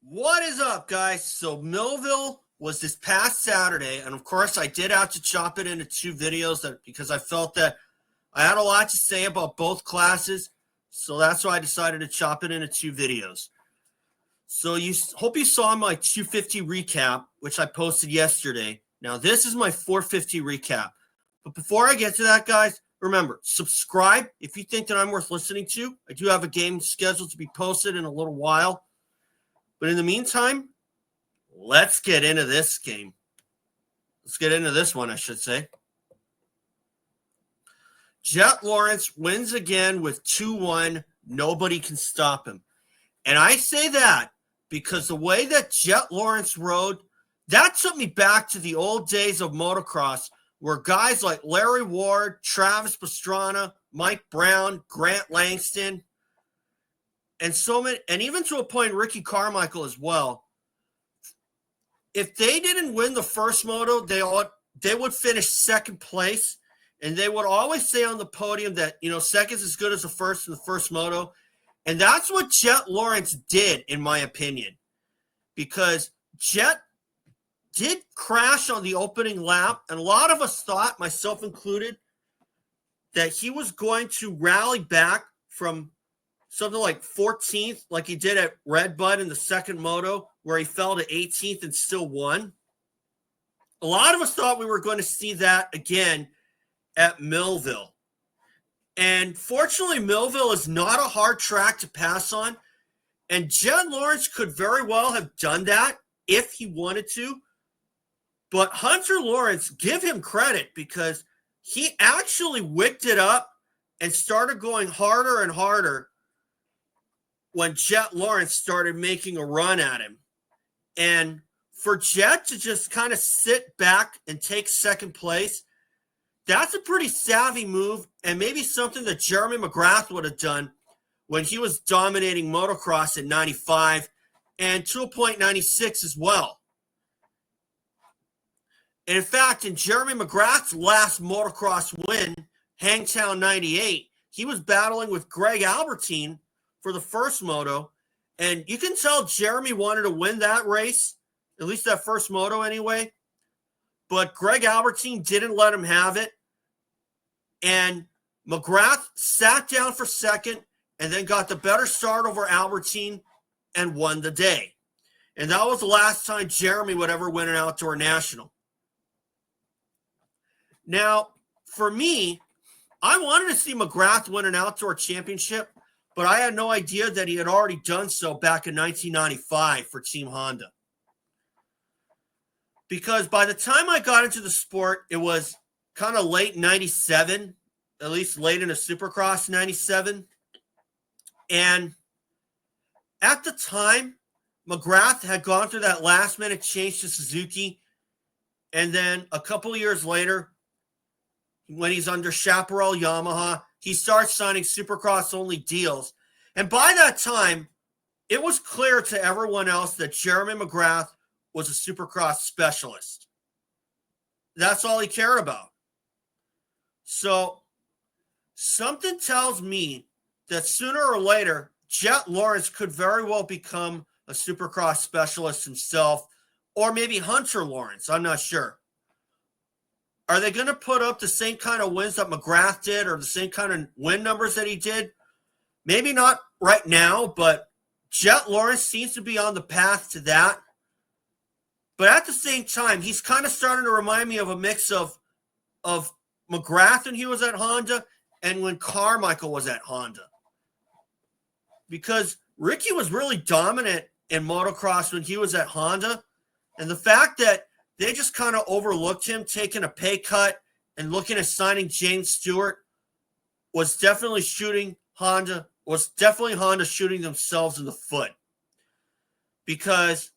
What is up, guys? So Millville was this past Saturday, and of course I did have to chop it into two videos because I felt that I had a lot to say about both classes, so that's why I decided to chop it into two videos. So hope you saw my 250 recap, which I posted yesterday. Now this is my 450 recap. But before I get to that, guys, remember, subscribe if you think that I'm worth listening to. I do have a game scheduled to be posted in a little while. But in the meantime, let's get into this game. Let's get into this one, I should say. Jett Lawrence wins again with 2-1. Nobody can stop him. And I say that because the way that Jett Lawrence rode, that took me back to the old days of motocross where guys like Larry Ward, Travis Pastrana, Mike Brown, Grant Langston, and so many, and even to a point, Ricky Carmichael as well. If they didn't win the first moto, they would finish second place, and they would always say on the podium that, second's as good as the first in the first moto. And that's what Jett Lawrence did, in my opinion, because Jett did crash on the opening lap, and a lot of us thought, myself included, that he was going to rally back from something like 14th, like he did at Red Bud in the second moto, where he fell to 18th and still won. A lot of us thought we were going to see that again at Millville. And fortunately, Millville is not a hard track to pass on. And Jett Lawrence could very well have done that if he wanted to. But Hunter Lawrence, give him credit because he actually wicked it up and started going harder and harder when Jett Lawrence started making a run at him. And for Jett to just kind of sit back and take second place, that's a pretty savvy move and maybe something that Jeremy McGrath would have done when he was dominating motocross in 95 and to a point 96 as well. And in fact, in Jeremy McGrath's last motocross win, Hangtown 98, he was battling with Greg Albertine for the first moto, and you can tell Jeremy wanted to win that race, at least that first moto anyway, but Greg Albertine didn't let him have it, and McGrath sat down for second and then got the better start over Albertine and won the day. And that was the last time Jeremy would ever win an outdoor national. Now, for me, I wanted to see McGrath win an outdoor championship, but I had no idea that he had already done so back in 1995 for Team Honda. Because by the time I got into the sport, it was kind of late 97, at least late in a Supercross 97. And at the time, McGrath had gone through that last-minute change to Suzuki. And then a couple of years later, when he's under Chaparral Yamaha, he starts signing Supercross-only deals. And by that time, it was clear to everyone else that Jeremy McGrath was a Supercross specialist. That's all he cared about. So something tells me that sooner or later, Jett Lawrence could very well become a Supercross specialist himself, or maybe Hunter Lawrence. I'm not sure. Are they going to put up the same kind of wins that McGrath did or the same kind of win numbers that he did? Maybe not right now, but Jett Lawrence seems to be on the path to that. But at the same time, he's kind of starting to remind me of a mix of McGrath when he was at Honda and when Carmichael was at Honda. Because Ricky was really dominant in motocross when he was at Honda. And the fact that they just kind of overlooked him, taking a pay cut and looking at signing James Stewart was definitely Honda shooting themselves in the foot. Because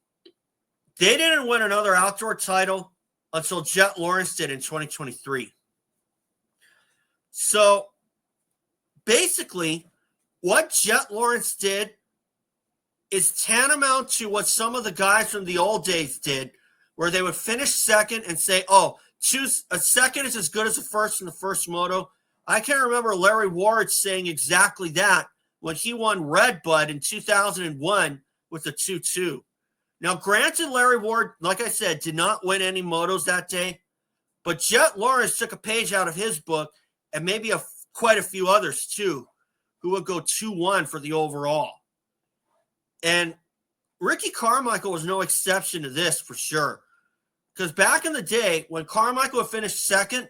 they didn't win another outdoor title until Jett Lawrence did in 2023. So basically, what Jett Lawrence did is tantamount to what some of the guys from the old days did, where they would finish second and say, a second is as good as the first in the first moto. I can remember Larry Ward saying exactly that when he won Red Bud in 2001 with the 2-2. Now, granted, Larry Ward, like I said, did not win any motos that day, but Jett Lawrence took a page out of his book, and maybe quite a few others too, who would go 2-1 for the overall. And Ricky Carmichael was no exception to this for sure. Because back in the day, when Carmichael would finish second,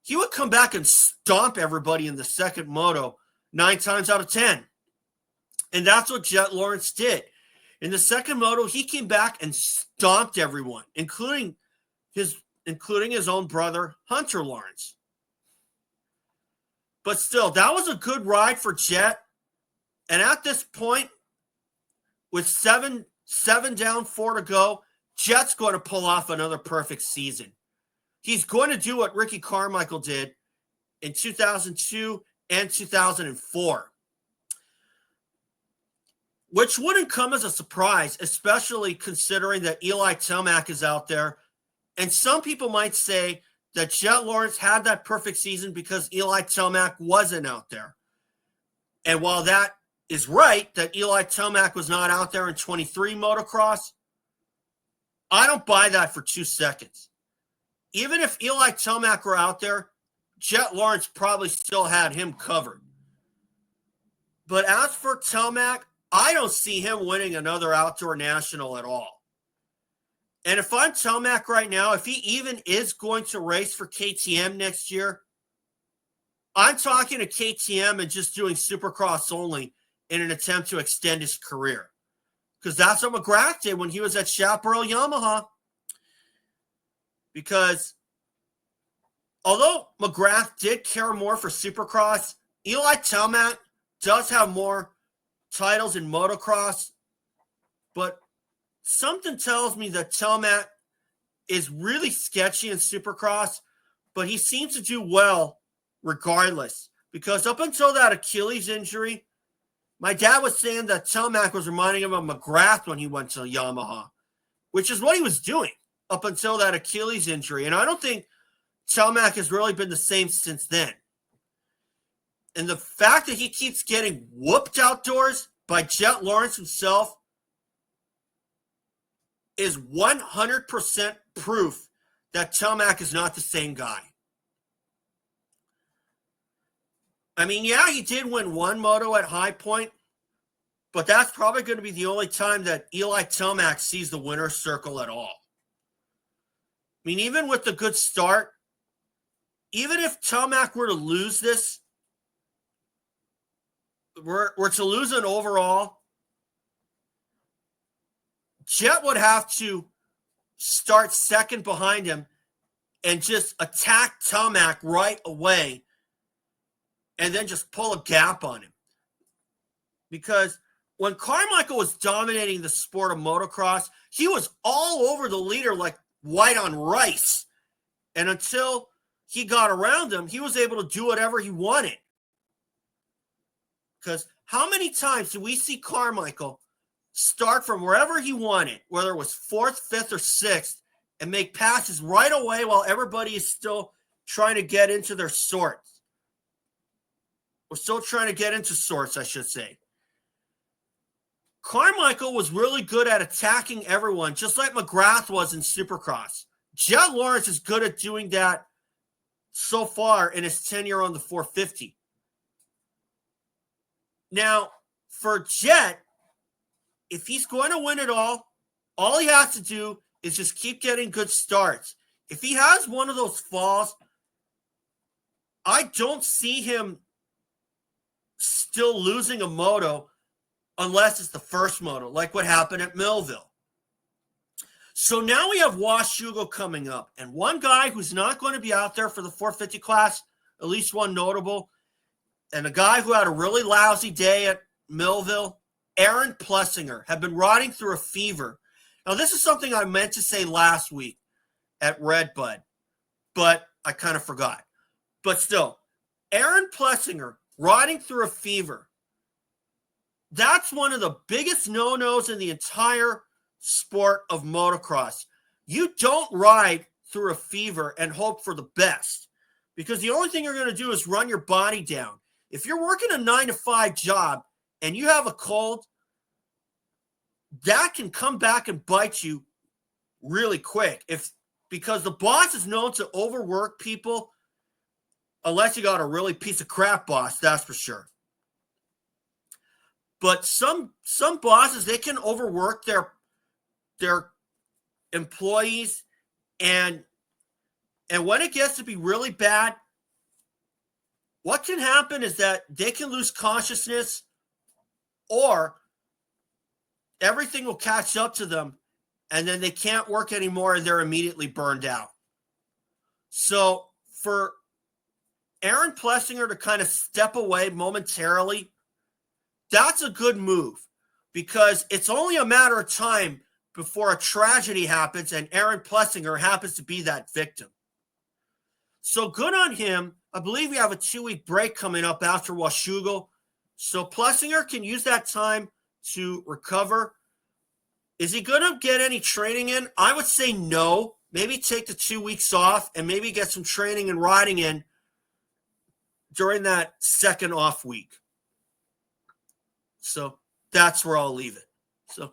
he would come back and stomp everybody in the second moto 9 times out of 10. And that's what Jett Lawrence did. In the second moto, he came back and stomped everyone, including his own brother, Hunter Lawrence. But still, that was a good ride for Jett. And at this point, with seven down, 4 to go, Jett's going to pull off another perfect season. He's going to do what Ricky Carmichael did in 2002 and 2004. Which wouldn't come as a surprise, especially considering that Eli Tomac is out there. And some people might say that Jett Lawrence had that perfect season because Eli Tomac wasn't out there. And while that is right, that Eli Tomac was not out there in 23 motocross, I don't buy that for 2 seconds. Even if Eli Tomac were out there, Jett Lawrence probably still had him covered. But as for Tomac, I don't see him winning another outdoor national at all. And if I'm Tomac right now, if he even is going to race for KTM next year, I'm talking to KTM and just doing Supercross only in an attempt to extend his career. Because that's what McGrath did when he was at Chaparral Yamaha. Because although McGrath did care more for Supercross, Eli Tomac does have more titles in motocross, but something tells me that Tomac is really sketchy in Supercross, but he seems to do well regardless. Because up until that Achilles injury, my dad was saying that Tomac was reminding him of McGrath when he went to Yamaha, which is what he was doing up until that Achilles injury. And I don't think Tomac has really been the same since then. And the fact that he keeps getting whooped outdoors by Jett Lawrence himself is 100% proof that Tomac is not the same guy. I mean, yeah, he did win one moto at High Point, but that's probably going to be the only time that Eli Tomac sees the winner's circle at all. I mean, even with the good start, even if Tomac were to lose this, were to lose an overall, Jett would have to start second behind him and just attack Tomac right away and then just pull a gap on him. Because when Carmichael was dominating the sport of motocross, he was all over the leader like white on rice. And until he got around him, he was able to do whatever he wanted. Because how many times do we see Carmichael start from wherever he wanted, whether it was 4th, 5th, or 6th, and make passes right away while everybody is still trying to get into their sorts? We're still trying to get into sorts, I should say. Carmichael was really good at attacking everyone, just like McGrath was in Supercross. Jett Lawrence is good at doing that so far in his tenure on the 450. Now, for Jett, if he's going to win it all he has to do is just keep getting good starts. If he has one of those falls, I don't see him still losing a moto unless it's the first moto, like what happened at Millville. So now we have Washougal coming up, and one guy who's not going to be out there for the 450 class, at least one notable, and a guy who had a really lousy day at Millville, Aaron Plessinger, had been riding through a fever. Now, this is something I meant to say last week at Redbud, but I kind of forgot. But still, Aaron Plessinger riding through a fever. That's one of the biggest no-nos in the entire sport of motocross. You don't ride through a fever and hope for the best, because the only thing you're going to do is run your body down. If you're working a 9-to-5 job and you have a cold, that can come back and bite you really quick because the boss is known to overwork people unless you got a really piece of crap boss, that's for sure. But some bosses, they can overwork their employees, and when it gets to be really bad, what can happen is that they can lose consciousness, or everything will catch up to them, and then they can't work anymore and they're immediately burned out. So for Aaron Plessinger to kind of step away momentarily, that's a good move, because it's only a matter of time before a tragedy happens and Aaron Plessinger happens to be that victim. So good on him. I believe we have a 2-week break coming up after Washougal. So Plessinger can use that time to recover. Is he going to get any training in? I would say no. Maybe take the 2 weeks off and maybe get some training and riding in during that second off week. So that's where I'll leave it. So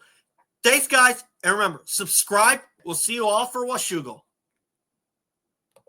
thanks, guys. And remember, subscribe. We'll see you all for Washougal.